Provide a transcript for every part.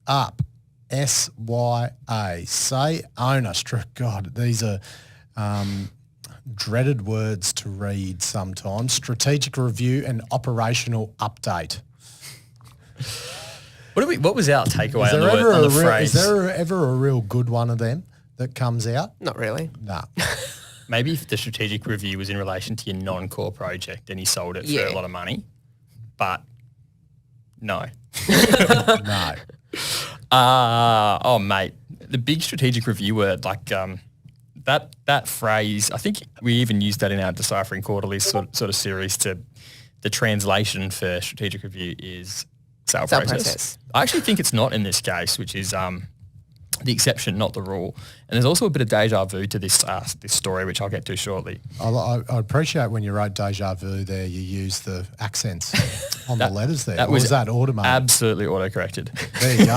up. SYA. Sayona. God, these are dreaded words to read sometimes. Strategic review and operational update. What was our takeaway on the phrase? Is there ever a real good one of them that comes out? Not really. No. Maybe if the strategic review was in relation to your non-core project and you sold it for a lot of money, but no. No. Oh, mate, the big strategic review word, like that phrase, I think we even used that in our Deciphering Quarterly sort of series. To the translation for strategic review is sale process. I actually think it's not in this case, which is the exception, not the rule. And there's also a bit of deja vu to this story, which I'll get to shortly. I appreciate when you wrote deja vu there, you used the accents on the letters there. Was that automated? Absolutely auto-corrected. There you go.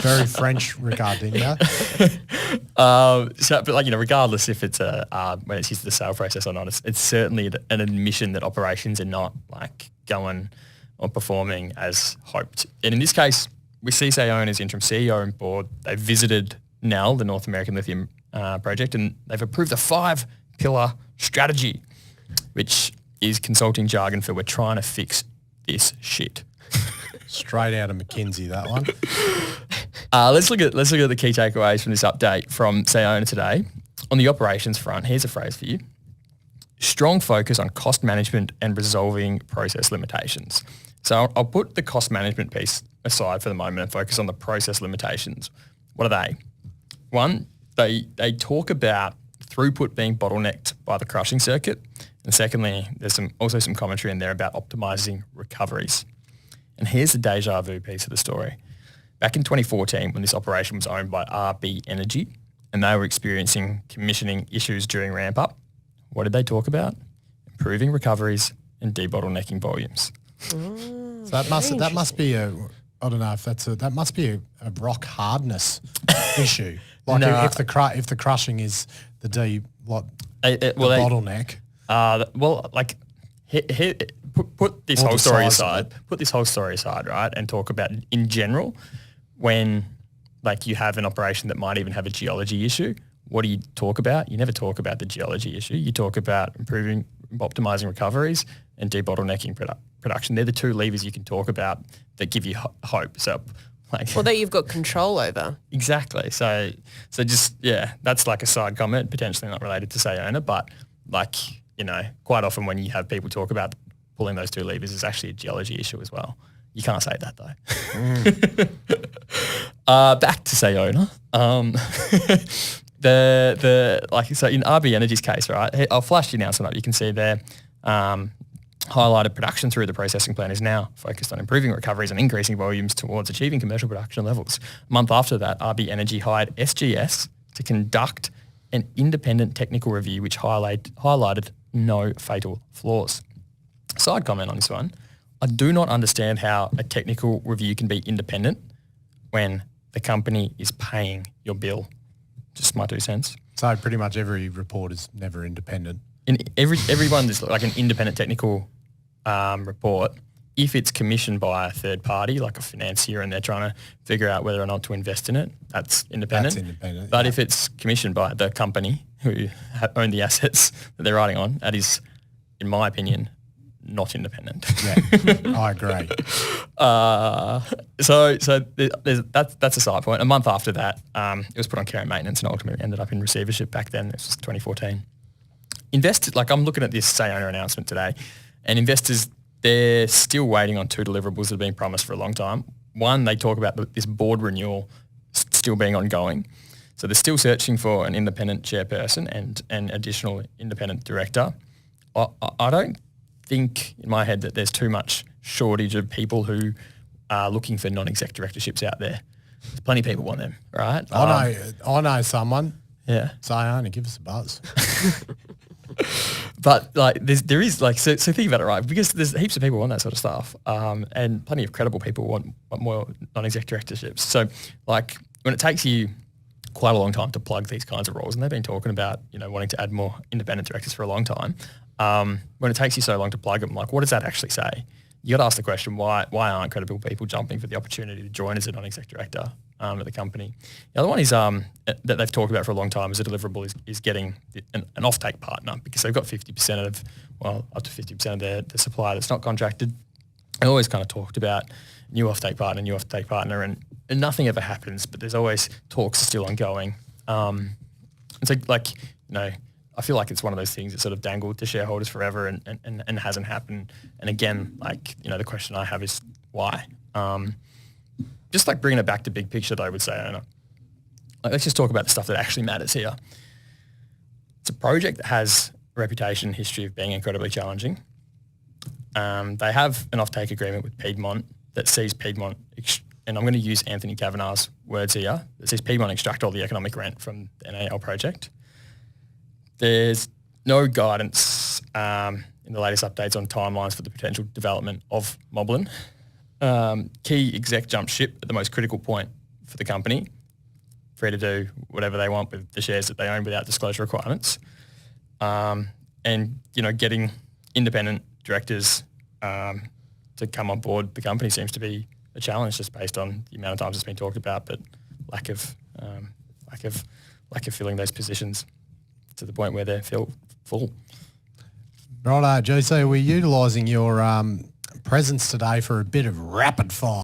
Very French regarding that. But like, regardless if it's when it's used to the sale process or not, it's certainly an admission that operations are not like going or performing as hoped. And in this case, we see Sayona's interim CEO and board. They visited NEL, the North American Lithium Project, and they've approved a 5-pillar strategy, which is consulting jargon for we're trying to fix this shit. Straight out of McKinsey, that one. Let's look at the key takeaways from this update from Sayona today. On the operations front, here's a phrase for you. Strong focus on cost management and resolving process limitations. So I'll put the cost management piece aside for the moment and focus on the process limitations. What are they? One, they talk about throughput being bottlenecked by the crushing circuit. And secondly, there's also some commentary in there about optimizing recoveries. And here's the deja vu piece of the story. Back in 2014, when this operation was owned by RB Energy and they were experiencing commissioning issues during ramp up, what did they talk about? Improving recoveries and debottlenecking volumes. So that must be a rock hardness issue. Like if the crushing is the bottleneck. Put this whole story aside. Put this whole story aside, right, and talk about in general when like you have an operation that might even have a geology issue. What do you talk about? You never talk about the geology issue. You talk about optimizing recoveries and debottlenecking production. They're the two levers you can talk about that give you hope. So, that you've got control over. Exactly. So just that's like a side comment, potentially not related to Sayona, but quite often when you have people talk about pulling those two levers, it's actually a geology issue as well. You can't say that though. Back to Sayona. So in RB Energy's case, right, I'll flash the announcement up. You can see there, highlighted production through the processing plant is now focused on improving recoveries and increasing volumes towards achieving commercial production levels. A month after that, RB Energy hired SGS to conduct an independent technical review which highlighted no fatal flaws. Side comment on this one, I do not understand how a technical review can be independent when the company is paying your bill. Just my 2 cents. So pretty much every report is never independent. In everyone is like an independent technical report. If it's commissioned by a third party, like a financier, and they're trying to figure out whether or not to invest in it, that's independent. That's independent. But if it's commissioned by the company who own the assets that they're riding on, that is, in my opinion, not independent. Yeah, I agree. That's a side point. A month after that, it was put on care and maintenance and ultimately ended up in receivership back then. This was 2014. Investors, I'm looking at this Sayona announcement today, and investors, they're still waiting on 2 deliverables that have been promised for a long time. One, they talk about this board renewal still being ongoing. So they're still searching for an independent chairperson and an additional independent director. I don't think in my head that there's too much shortage of people who are looking for non-exec directorships out there. There's plenty of people want them, right? I know someone. Yeah. Sayona, give us a buzz. But there is so think about it, right? Because there's heaps of people want that sort of stuff, and plenty of credible people want more non-exec directorships. So when it takes you quite a long time to plug these kinds of roles, and they've been talking about wanting to add more independent directors for a long time. When it takes you so long to plug them, what does that actually say? you got to ask the question, why aren't credible people jumping for the opportunity to join as a non-exec director at the company? The other one is that they've talked about for a long time as a deliverable is getting an offtake partner, because they've got 50% of, up to 50% of their supply that's not contracted. I always kind of talked about new offtake partner, and nothing ever happens, but there's always talks are still ongoing. It's I feel like it's one of those things that sort of dangled to shareholders forever and hasn't happened. And again, the question I have is why? Just bringing it back to big picture though, with Sayona. Let's just talk about the stuff that actually matters here. It's a project that has a reputation and history of being incredibly challenging. They have an offtake agreement with Piedmont that sees Piedmont, and I'm going to use Anthony Kavanagh's words here, that sees Piedmont extract all the economic rent from the NAL project. There's no guidance in the latest updates on timelines for the potential development of Moblin. Key exec jump ship at the most critical point for the company, free to do whatever they want with the shares that they own without disclosure requirements. Getting independent directors to come on board the company seems to be a challenge, just based on the amount of times it's been talked about, but lack of filling those positions to the point where they feel full. Right, Jose, we're utilising your presence today for a bit of rapid fire.